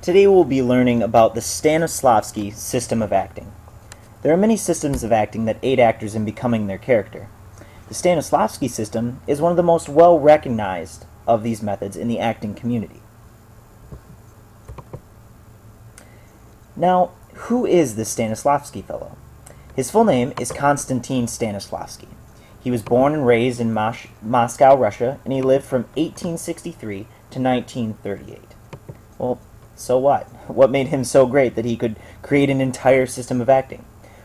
Today we'll be learning about the Stanislavski system of acting. There are many systems of acting that aid actors in becoming their character. The Stanislavski system is one of the most well-recognized of these methods in the acting community. Now, who is this Stanislavski fellow? His full name is Konstantin Stanislavski. He was born and raised in Moscow, Russia, and he lived from 1863 to 1938. Well, so what? What made him so great that he could create an entire system of acting?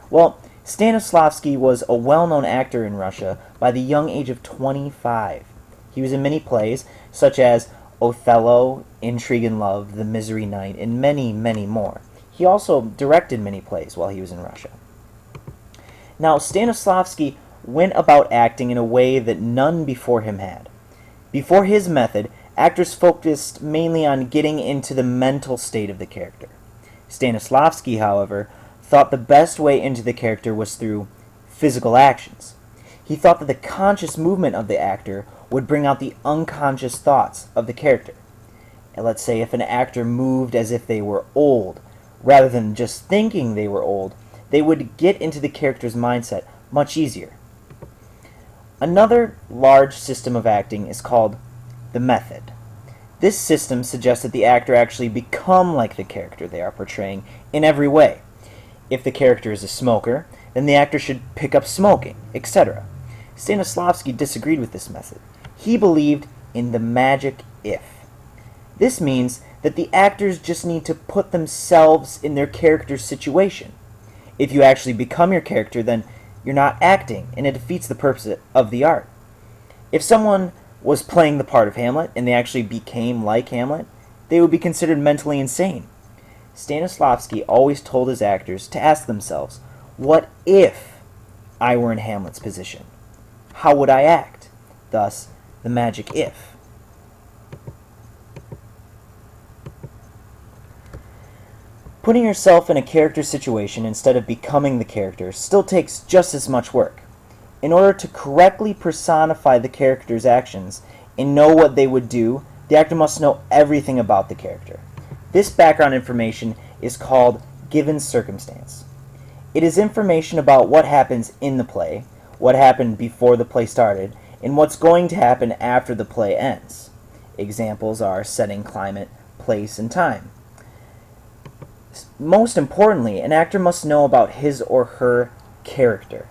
Well, Stanislavski was a well-known actor in Russia by the young age of 25. He was in many plays, such as Othello, Intrigue and Love, The Misery Knight, and many, many more. He also directed many plays while he was in Russia. Now, Stanislavski went about acting in a way that none before him had. Before his method, actors focused mainly on getting into the mental state of the character. Stanislavski, however, thought the best way into the character was through physical actions. He thought that the conscious movement of the actor would bring out the unconscious thoughts of the character. And let's say if an actor moved as if they were old, rather than just thinking they were old, they would get into the character's mindset much easier. Another large system of acting is called the method. This system suggests that the actor actually become like the character they are portraying in every way. If the character is a smoker, then the actor should pick up smoking, etc. Stanislavski disagreed with this method. He believed in the magic if. This means that the actors just need to put themselves in their character's situation. If you actually become your character, then you're not acting, and it defeats the purpose of the art. If someone was playing the part of Hamlet and they actually became like Hamlet, they would be considered mentally insane. Stanislavski always told his actors to ask themselves, what if I were in Hamlet's position? How would I act? Thus, the magic if. Putting yourself in a character situation instead of becoming the character still takes just as much work. In order to correctly personify the character's actions and know what they would do, the actor must know everything about the character. This background information is called given circumstance. It is information about what happens in the play, what happened before the play started, and what's going to happen after the play ends. Examples are setting, climate, place, and time. Most importantly, an actor must know about his or her character,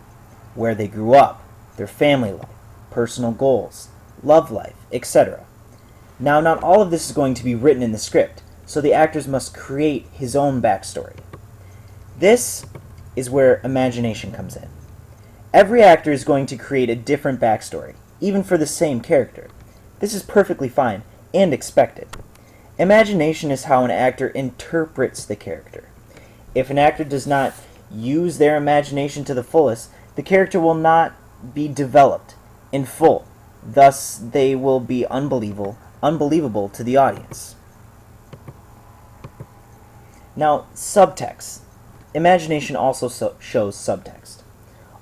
where they grew up, their family life, personal goals, love life, etc. Now, not all of this is going to be written in the script, so the actors must create his own backstory. This is where imagination comes in. Every actor is going to create a different backstory, even for the same character. This is perfectly fine and expected. Imagination is how an actor interprets the character. If an actor does not use their imagination to the fullest, the character will not be developed in full. Thus, they will be unbelievable to the audience. Now, subtext. Imagination also shows subtext.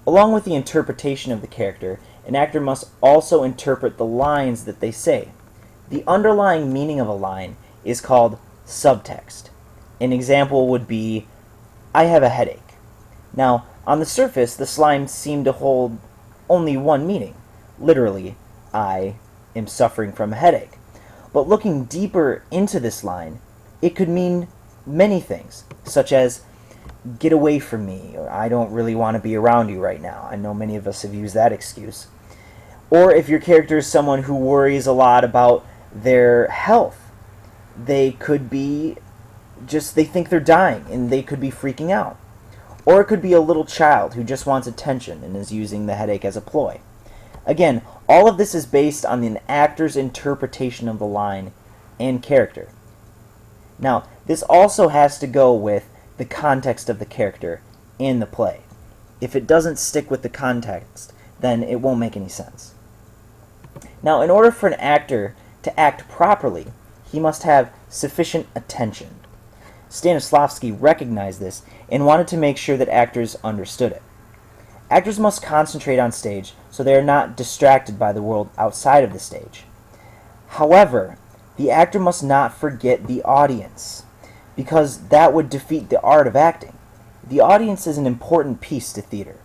Along with the interpretation of the character, an actor must also interpret the lines that they say. The underlying meaning of a line is called subtext. An example would be, I have a headache. Now, on the surface, this line seemed to hold only one meaning. Literally, I am suffering from a headache. But looking deeper into this line, it could mean many things, such as, get away from me, or I don't really want to be around you right now. I know many of us have used that excuse. Or if your character is someone who worries a lot about their health, they could be they think they're dying and they could be freaking out. Or it could be a little child who just wants attention and is using the headache as a ploy. Again, all of this is based on the actor's interpretation of the line and character. Now, this also has to go with the context of the character in the play. If it doesn't stick with the context, then it won't make any sense. Now, in order for an actor to act properly, he must have sufficient attention. Stanislavski recognized this and wanted to make sure that actors understood it. Actors must concentrate on stage so they are not distracted by the world outside of the stage. However, the actor must not forget the audience. because that would defeat the art of acting. The audience is an important piece to theater.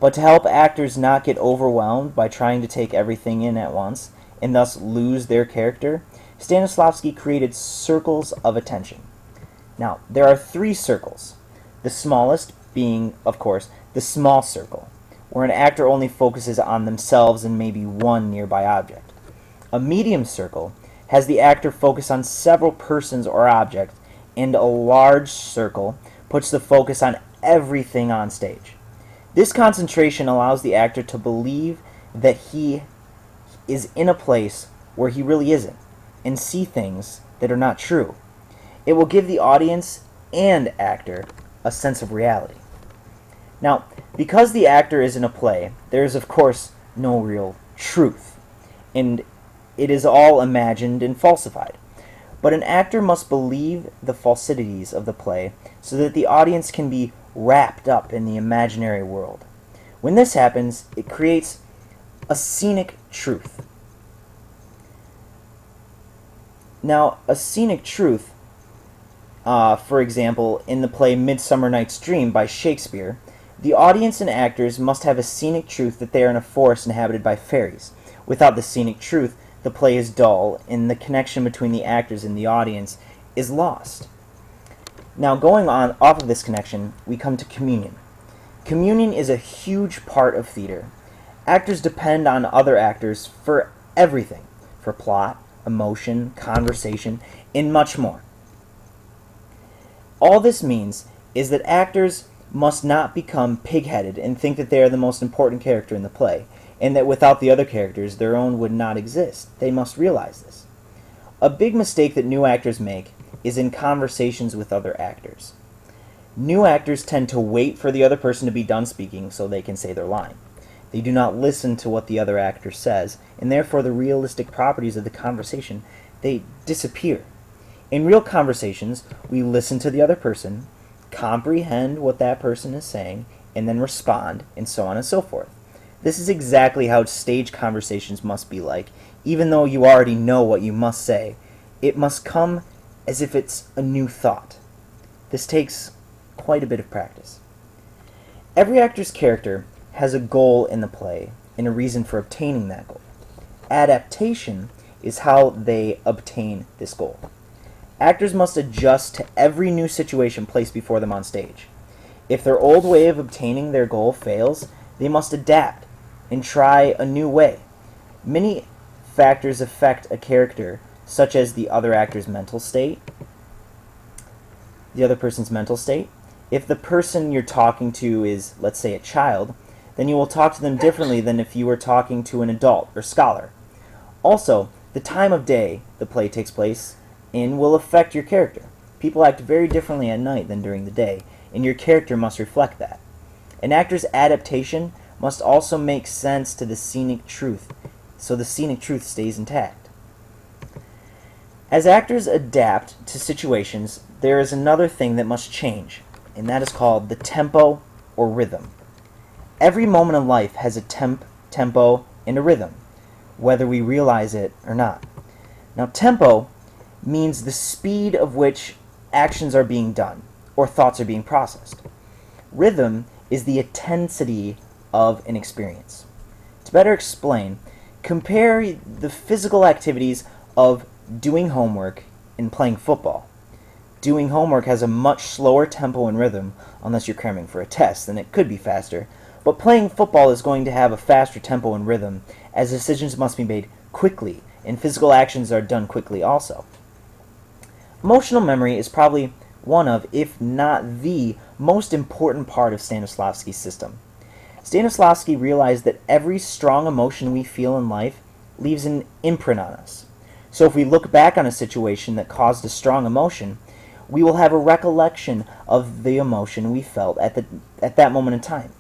But to help actors not get overwhelmed by trying to take everything in at once, and thus lose their character, Stanislavski created circles of attention. Now, there are 3 circles, the smallest being, of course, the small circle, where an actor only focuses on themselves and maybe one nearby object. A medium circle has the actor focus on several persons or objects, and a large circle puts the focus on everything on stage. This concentration allows the actor to believe that he is in a place where he really isn't, and see things that are not true. It will give the audience and actor a sense of reality. Now, because the actor is in a play, there is of course no real truth, and it is all imagined and falsified. But an actor must believe the falsities of the play so that the audience can be wrapped up in the imaginary world. When this happens, it creates a scenic truth. Now, a scenic truth, for example, in the play Midsummer Night's Dream by Shakespeare, the audience and actors must have a scenic truth that they are in a forest inhabited by fairies. Without the scenic truth, the play is dull, and the connection between the actors and the audience is lost. Now, going on off of this connection, we come to communion. Communion is a huge part of theater. Actors depend on other actors for everything, for plot, emotion, conversation, and much more. All this means is that actors must not become pig-headed and think that they are the most important character in the play, and that without the other characters, their own would not exist. They must realize this. A big mistake that new actors make is in conversations with other actors. New actors tend to wait for the other person to be done speaking so they can say their line. They do not listen to what the other actor says, and therefore the realistic properties of the conversation, they disappear. In real conversations, we listen to the other person, comprehend what that person is saying, and then respond, and so on and so forth. This is exactly how stage conversations must be like. Even though you already know what you must say, it must come as if it's a new thought. This takes quite a bit of practice. Every actor's character has a goal in the play and a reason for obtaining that goal. Adaptation is how they obtain this goal. Actors must adjust to every new situation placed before them on stage. If their old way of obtaining their goal fails, they must adapt and try a new way. Many factors affect a character, such as the other actor's mental state, the other person's mental state. If the person you're talking to is, let's say, a child, then you will talk to them differently than if you were talking to an adult or scholar. Also, the time of day the play takes place in will affect your character. People act very differently at night than during the day, and your character must reflect that. An actor's adaptation must also make sense to the scenic truth, so the scenic truth stays intact. As actors adapt to situations, there is another thing that must change, and that is called the tempo or rhythm. Every moment of life has a tempo and a rhythm, whether we realize it or not. Now, tempo means the speed of which actions are being done, or thoughts are being processed. Rhythm is the intensity of an experience. To better explain, compare the physical activities of doing homework and playing football. Doing homework has a much slower tempo and rhythm, unless you're cramming for a test, then it could be faster. But playing football is going to have a faster tempo and rhythm, as decisions must be made quickly, and physical actions are done quickly also. Emotional memory is probably one of, if not the, most important part of Stanislavski's system. Stanislavski realized that every strong emotion we feel in life leaves an imprint on us. So if we look back on a situation that caused a strong emotion, we will have a recollection of the emotion we felt at that moment in time.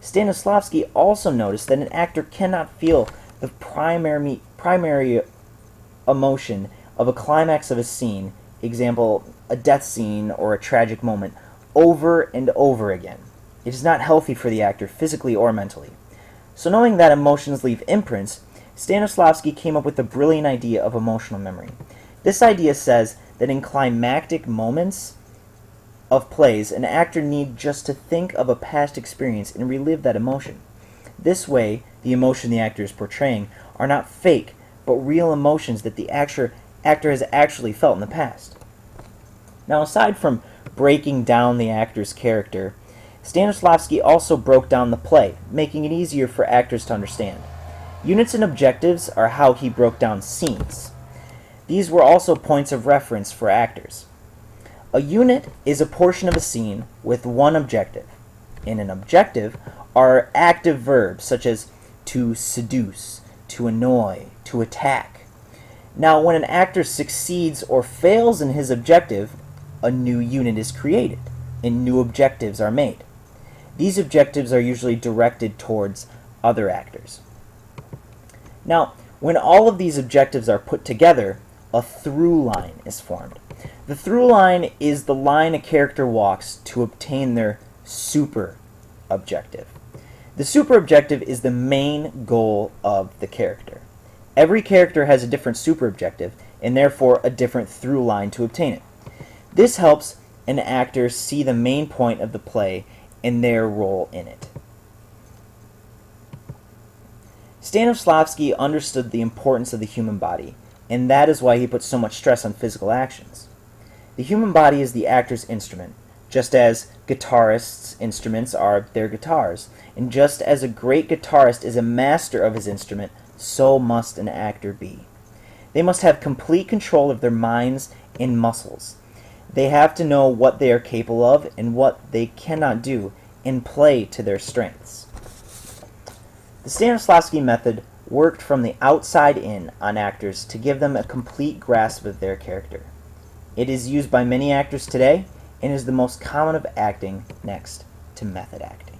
Stanislavski also noticed that an actor cannot feel the primary emotion of a climax of a scene, example, a death scene or a tragic moment, over and over again. It is not healthy for the actor, physically or mentally. So knowing that emotions leave imprints, Stanislavski came up with the brilliant idea of emotional memory. This idea says that in climactic moments of plays, an actor need just to think of a past experience and relive that emotion. This way, the emotion the actor is portraying are not fake, but real emotions that the actor has actually felt in the past. Now, aside from breaking down the actor's character, Stanislavski also broke down the play, making it easier for actors to understand. Units and objectives are how he broke down scenes. These were also points of reference for actors. A unit is a portion of a scene with one objective. In an objective are active verbs such as to seduce, to annoy, to attack. Now, when an actor succeeds or fails in his objective, a new unit is created and new objectives are made. These objectives are usually directed towards other actors. Now, when all of these objectives are put together, a through line is formed. The through line is the line a character walks to obtain their super objective. The super objective is the main goal of the character. Every character has a different super objective, and therefore a different through line to obtain it. This helps an actor see the main point of the play and their role in it. Stanislavski understood the importance of the human body, and that is why he put so much stress on physical actions. The human body is the actor's instrument, just as guitarists' instruments are their guitars, and just as a great guitarist is a master of his instrument, so must an actor be. They must have complete control of their minds and muscles. They have to know what they are capable of and what they cannot do, and play to their strengths. The Stanislavski method worked from the outside in on actors to give them a complete grasp of their character. It is used by many actors today and is the most common of acting next to method acting.